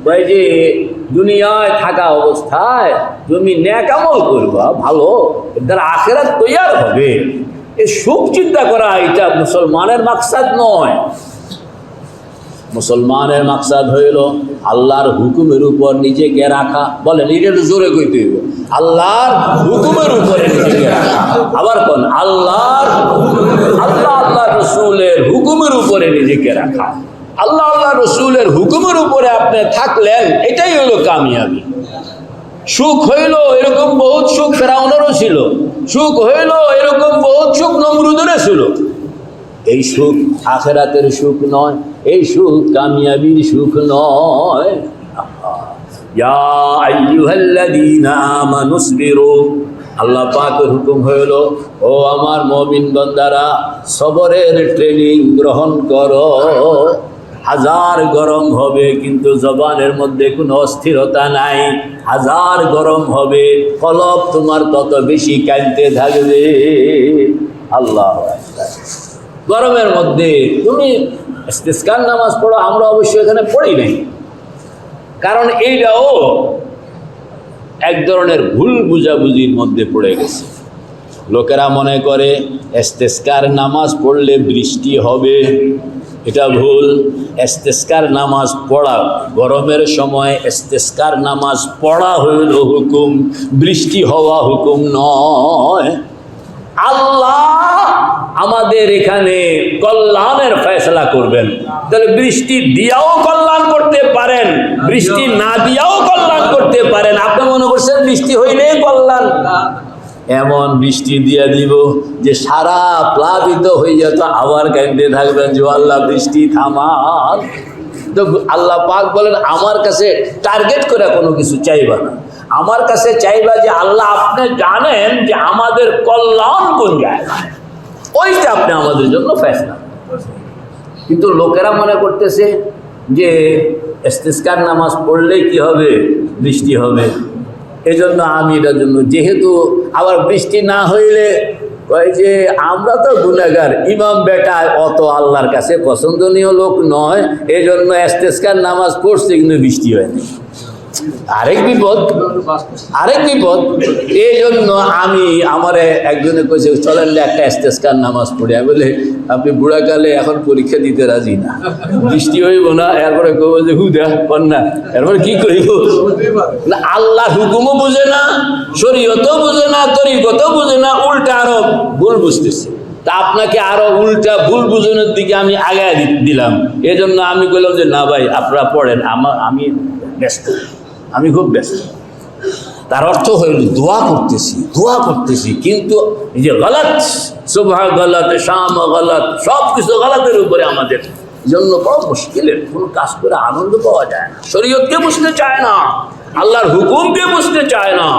কয় যে দুনিয়ায় থাকা অবস্থায় তুমি নেক আমল করবা ভালো, এর দ্বারা আখিরাত তৈয়ার হবে। এই সুখ চিন্তা করা এটা মুসলমানের মাকসাদ নয়। মুসলমানের মাকসাদ হইল আল্লাহর হুকুমের উপর নিজেকে রাখা। বলেন, এটা একটু জোরে কইতে হইব, আল্লাহর হুকুমের উপরে নিজেকে রাখা। আবার কোন আল্লাহ রসুলের হুকুমের উপরে নিজেকে রাখা। আল্লাহ রসুলের হুকুমের উপরে আপনি থাকলেন, এটাই হইল কামিয়াবি। সুখ হইল এরকম বহুত সুখ ফেরাউনেরও ছিল, সুখ হইল এরকম বহুত সুখ নমরুদেরও ছিল। এই সুখ আখিরাতের সুখ নয়, এই সুখ কামিয়াবির সুখ নয়। ইয়া আইয়ুহাল্লাযীনা আমানুসবিরু, আল্লাহ পাকের হুকুম হইল, ও আমার মুমিন বান্দারা সবরের ট্রেনিং গ্রহণ করো। হাজার গরম হবে কিন্তু জবানের মধ্যে কোনো অস্থিরতা নাই। হাজার গরম হবে, কলব তোমার তত বেশি কাঁদতে থাকবে। আল্লাহ গরমের মধ্যে তুমি ইস্তিসকার নামাজ পড়ো, আমরা অবশ্যই এখানে পড়ি নাই, কারণ এইটাও এক ধরনের ভুল বুঝাবুঝির মধ্যে পড়ে গেছে। লোকেরা মনে করে ইস্তিসকার নামাজ পড়লে বৃষ্টি হবে, এটা ভুল। ইস্তিসকার নামাজ পড়া, গরমের সময় ইস্তিসকার নামাজ পড়া হইল হুকুম, বৃষ্টি হওয়া হুকুম নয়। আল্লাহ আমাদের এখানে কল্যাণের ফয়সালা করবেন, তাহলে বৃষ্টি দিয়াও কল্যাণ করতে পারেন, বৃষ্টি না দিয়াও কল্যাণ করতে পারেন। আপনি মনে করছেন বৃষ্টি হইলেই কল্যাণ? এমন বৃষ্টি দিয়ে দিব যে সারা প্লাবিত হয়ে যেত, আবার কাঁদতে থাকবেন যে আল্লাহ বৃষ্টি থামান। তো আল্লাহ পাক বলেন, আমার কাছে টার্গেট করে কোনো কিছু চাইবা না, আমার কাছে চাইবা যে আল্লাহ আপনি জানেন যে আমাদের কল্যাণ কোন জায়গায়, ওইটা আপনি আমাদের জন্য ফয়সালা। কিন্তু লোকেরা মনে করতেছে যে ইস্তিসকার নামাজ পড়লেই কি হবে, বৃষ্টি হবে। এজন্য আমি এটার জন্য, যেহেতু আবার বৃষ্টি না হইলে কয় যে আমরা তো গুনাহগার, ইমাম বেটা অত আল্লাহর কাছে পছন্দনীয় লোক নয়, এজন্য ইস্তিসকার নামাজ পড়ছে কিন্তু বৃষ্টি হয়নি। আরেক বিপদ। এই জন্য আমি আমারে একজনে কইছে চলেন একটা ইস্তিসকার নামাজ পড়ি। আমি বলে আপনি বুড়াকালে এখন পরীক্ষা দিতে রাজি না, বৃষ্টি হইব না, এরপরে কইব যে হুদা কন্যা, এরপরে কি করিব? আল্লাহর হুকুমও বুঝে না, শরীয়তও বুঝে না, তরিকতও বুঝে না, উল্টা আরো ভুল বুঝতেছে। তা আপনাকে আরো উল্টা ভুল বুঝানোর দিকে আমি আগায় দিলাম। এজন্য আমি বললাম যে না ভাই আপনারা পড়েন, আমি ব্যস্ত, আমি খুব ব্যস্ত। তার অর্থ হইল দোয়া করতেছি, কিন্তু এই যে গলত, সুবহ গলত, শাম গলত, সব কিছু গলতের উপরে আমাদের জন্য বড় মুশকিলের। কোনো কাজ করে আনন্দ পাওয়া যায় না, শরীয়তকে বুঝতে চায় না, আল্লাহর হুকুমকে বুঝতে চায় না।